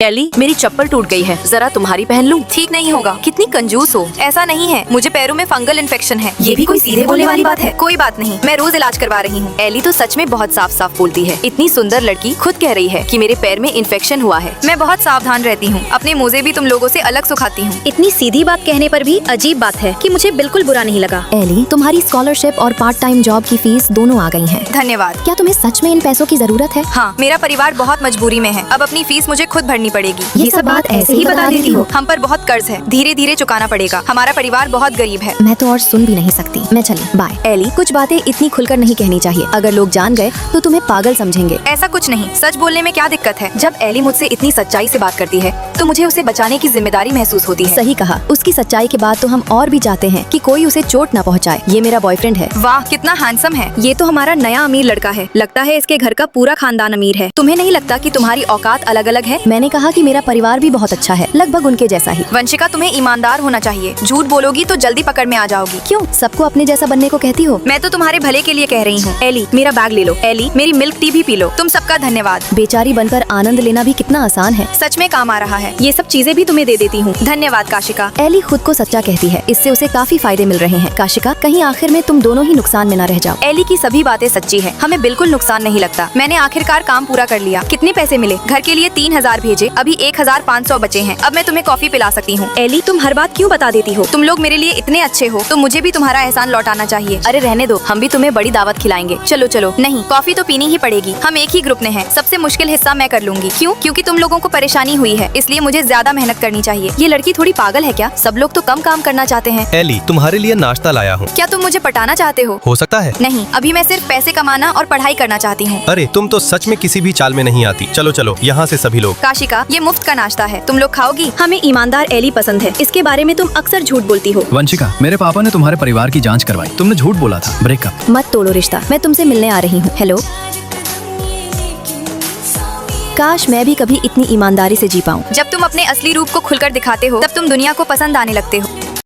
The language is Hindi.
एली, मेरी चप्पल टूट गई है, जरा तुम्हारी पहन लूं? ठीक नहीं होगा, कितनी कंजूस हो। ऐसा नहीं है, मुझे पैरों में फंगल इन्फेक्शन है। ये भी कोई सीधे बोलने वाली बात है? कोई बात नहीं, मैं रोज इलाज करवा रही हूँ। एली तो सच में बहुत साफ साफ बोलती है। इतनी सुंदर लड़की खुद कह रही है कि मेरे पैर में इन्फेक्शन हुआ है। मैं बहुत सावधान रहती हूँ, अपने मोजे भी तुम लोगों से अलग सुखाती हूँ। इतनी सीधी बात कहने पर भी अजीब बात है कि मुझे बिल्कुल बुरा नहीं लगा। एली, तुम्हारी स्कॉलरशिप और पार्ट टाइम जॉब की फीस दोनों आ गई हैं। धन्यवाद। क्या तुम्हें सच में इन पैसों की जरूरत है? हाँ, मेरा परिवार बहुत मजबूरी में है। अब अपनी फीस मुझे खुद भरनी पड़ेगी। ये सब बात ऐसे ही बता देती हो। हम पर बहुत कर्ज है, धीरे धीरे चुकाना पड़ेगा। हमारा परिवार बहुत गरीब है। मैं तो और सुन भी नहीं सकती। मैं चली, बाय। एली, कुछ बातें इतनी खुलकर नहीं कहनी चाहिए। अगर लोग जान गए तो तुम्हें पागल समझेंगे। ऐसा कुछ नहीं, सच बोलने में क्या दिक्कत है। जब एली मुझसे इतनी सच्चाई से बात करती है तो मुझे उसे बचाने की जिम्मेदारी महसूस होती है। सही कहा। उसकी सच्चाई के बाद तो हम और भी चाहते हैं कि कोई उसे चोट न पहुंचाए। ये मेरा बॉयफ्रेंड है। वाह, कितना हैंडसम है। ये तो हमारा नया अमीर लड़का है। लगता है इसके घर का पूरा खानदान अमीर है। तुम्हें नहीं लगता कि तुम्हारी औकात अलग अलग है? मैंने कहा कि मेरा परिवार भी बहुत अच्छा है, लगभग उनके जैसा ही। वंशिका, तुम्हें ईमानदार होना चाहिए। झूठ बोलोगी तो जल्दी पकड़ में आ जाओगी। क्यों सबको अपने जैसा बनने को कहती हो? मैं तो तुम्हारे भले के लिए कह रही हूँ। एली, मेरा बैग ले लो। एली, मेरी मिल्क टी भी पी लो। तुम सबका धन्यवाद। बेचारी बनकर आनंद लेना भी कितना आसान है। सच में काम आ रहा है। ये सब चीजें भी तुम्हें दे देती हूँ। धन्यवाद काशिका। एली खुद को सच्चा कहती है, इससे उसे काफी फायदे मिल रहे हैं। काशिका, कहीं आखिर में तुम दोनों ही नुकसान में न रह जाओ। एली की सभी बातें सच्ची है, हमें बिल्कुल नुकसान नहीं लगता। मैंने आखिरकार काम पूरा कर लिया। कितने पैसे मिले? घर के लिए 3000 भेजे, अभी 1500 बचे हैं। अब मैं तुम्हें कॉफी पिला सकती हूँ। एली, तुम हर बात क्यों बता देती हो? तुम लोग मेरे लिए इतने अच्छे हो तो मुझे भी तुम्हारा एहसान लौटाना चाहिए। अरे रहने दो, हम भी तुम्हें बड़ी दावत खिलाएंगे। चलो चलो। नहीं, कॉफी तो पीनी ही पड़ेगी। हम एक ही ग्रुप में हैं। सबसे मुश्किल हिस्सा मैं कर लूंगी। क्यों? क्योंकि तुम लोगों को परेशानी हुई है, इसलिए मुझे ज्यादा मेहनत करनी चाहिए। ये लड़की थोड़ी पागल है क्या? सब लोग तो कम काम करना चाहते हैं। एली, तुम्हारे लिए नाश्ता लाया हूँ। क्या तुम मुझे पटाना चाहते हो सकता है। नहीं, अभी मैं सिर्फ पैसे कमाना और पढ़ाई करना चाहती हूँ। अरे तुम तो सच में किसी भी चाल में नहीं आती। चलो चलो, यहाँ से सभी लोग। काशिका, ये मुफ्त का नाश्ता है, तुम लोग खाओगी? हमें ईमानदार एली पसंद है। इसके बारे में तुम अक्सर झूठ बोलती हो। वंशिका, मेरे पापा ने तुम्हारे परिवार की जांच करवाई। तुमने झूठ बोला था। ब्रेकअप। मत तोड़ो रिश्ता, मैं तुमसे मिलने आ रही हूँ। हेलो। काश मैं भी कभी इतनी ईमानदारी से जी पाऊँ। जब तुम अपने असली रूप को खुलकर दिखाते हो तब तुम दुनिया को पसंद आने लगते हो।